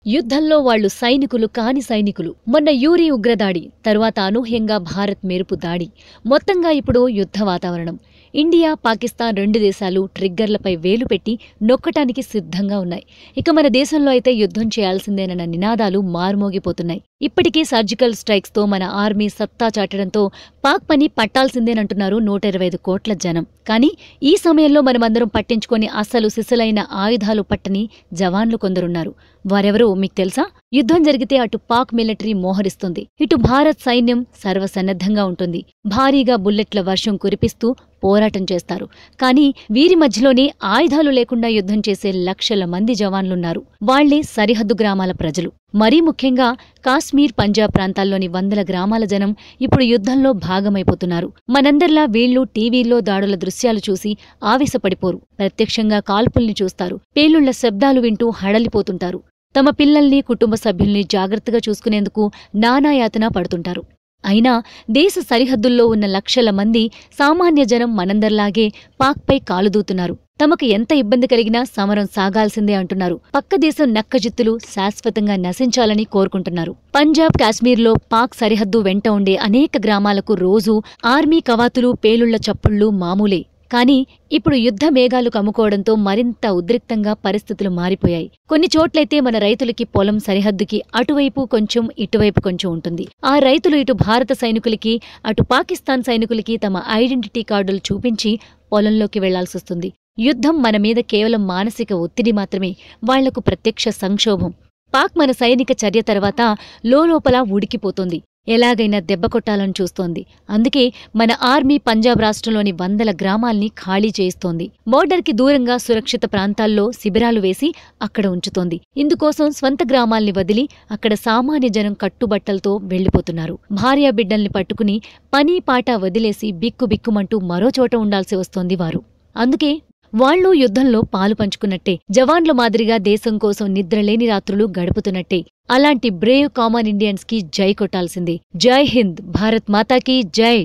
యుద్ధంలో వాళ్లు సైనికులు కాని సైనికులు. మొన్న యూరీ ఉగ్రదాడి తరువాత అనూహ్యంగా భారత్ మెరుపు దాడి. మొత్తంగా ఇప్పుడు యుద్ధ వాతావరణం. ఇండియా, పాకిస్తాన్ రెండు దేశాలు ట్రిగ్గర్లపై వేలు పెట్టి నొక్కటానికి సిద్ధంగా ఉన్నాయి. ఇక మన దేశంలో అయితే యుద్ధం చేయాల్సిందేనన్న నినాదాలు మారుమోగిపోతున్నాయి. ఇప్పటికీ సర్జికల్ స్ట్రైక్స్తో మన ఆర్మీ సత్తా చాటడంతో పాక్ పని పట్టాల్సిందేనంటున్నారు 125 కోట్ల జనం. కానీ ఈ సమయంలో మనమందరం పట్టించుకొని అస్సలు సిసలైన ఆయుధాలు పట్టని జవాన్లు కొందరున్నారు. వారెవరో మీకు తెలుసా? యుద్ధం జరిగితే అటు పాక్ మిలిటరీ మోహరిస్తుంది, ఇటు భారత్ సైన్యం సర్వసన్నద్ధంగా ఉంటుంది. భారీగా బుల్లెట్ల వర్షం కురిపిస్తూ పోరాటం చేస్తారు. కానీ వీరి మధ్యలోనే ఆయుధాలు లేకుండా యుద్ధం చేసే లక్షల మంది జవాన్లున్నారు. వాళ్లే సరిహద్దు గ్రామాల ప్రజలు. మరీ ముఖ్యంగా కాశ్మీర్, పంజాబ్ ప్రాంతాల్లోని వందల గ్రామాల జనం ఇప్పుడు యుద్ధంలో భాగమైపోతున్నారు. మనందరిలా వీళ్లు టీవీల్లో దాడుల దృశ్యాలు చూసి ఆవేశపడిపోరు. ప్రత్యక్షంగా కాల్పుల్ని చూస్తారు. పేలుళ్ల శబ్దాలు వింటూ హడలిపోతుంటారు. తమ పిల్లల్ని, కుటుంబ సభ్యుల్ని జాగ్రత్తగా చూసుకునేందుకు నానాయాతన పడుతుంటారు. అయినా దేశ సరిహద్దుల్లో ఉన్న లక్షల మంది సామాన్య జనం మనందర్లాగే పాక్పై కాలుదూతున్నారు. తమకు ఎంత ఇబ్బంది కలిగినా సమరం సాగాల్సిందే అంటున్నారు. పక్క దేశం నక్కజిత్తులు శాశ్వతంగా నశించాలని కోరుకుంటున్నారు. పంజాబ్, కాశ్మీర్లో పాక్ సరిహద్దు వెంట ఉండే అనేక గ్రామాలకు రోజూ ఆర్మీ కవాతులు, పేలుళ్ల చప్పుళ్లు మామూలే. కానీ ఇప్పుడు యుద్ధ మేఘాలు కమ్ముకోవడంతో మరింత ఉద్రిక్తంగా పరిస్థితులు మారిపోయాయి. కొన్ని చోట్లయితే మన రైతులకి పొలం సరిహద్దుకి అటువైపు కొంచెం, ఇటువైపు కొంచెం ఉంటుంది. ఆ రైతులు ఇటు భారత సైనికులకి, అటు పాకిస్తాన్ సైనికులకి తమ ఐడెంటిటీ కార్డులు చూపించి పొలంలోకి వెళ్లాల్సొస్తుంది. యుద్ధం మన మీద కేవలం మానసిక ఒత్తిడి మాత్రమే, వాళ్లకు ప్రత్యక్ష సంక్షోభం. పాక్ మన సైనిక చర్య తర్వాత లోలోపలా ఉడికిపోతోంది. ఎలాగైనా దెబ్బకొట్టాలని చూస్తోంది. అందుకే మన ఆర్మీ పంజాబ్ రాష్ట్రంలోని వందల గ్రామాల్ని ఖాళీ చేయిస్తోంది. బోర్డర్కి దూరంగా సురక్షిత ప్రాంతాల్లో శిబిరాలు వేసి అక్కడ ఉంచుతోంది. ఇందుకోసం స్వంత గ్రామాల్ని వదిలి అక్కడ సామాన్య జనం కట్టుబట్టలతో వెళ్లిపోతున్నారు. భార్యాబిడ్డల్ని పట్టుకుని పనీ పాట వదిలేసి బిక్కుబిక్కుమంటూ మరోచోట ఉండాల్సి వస్తోంది వారు. అందుకే వాళ్లు యుద్ధంలో పాలు పంచుకున్నట్టే, జవాన్ల మాదిరిగా దేశం కోసం నిద్రలేని రాత్రులు గడుపుతున్నట్టే. అలాంటి బ్రేవ్ కామన్ ఇండియన్స్ కి జై కొట్టాల్సిందే. జై హింద్, భారత్ మాతాకి జై.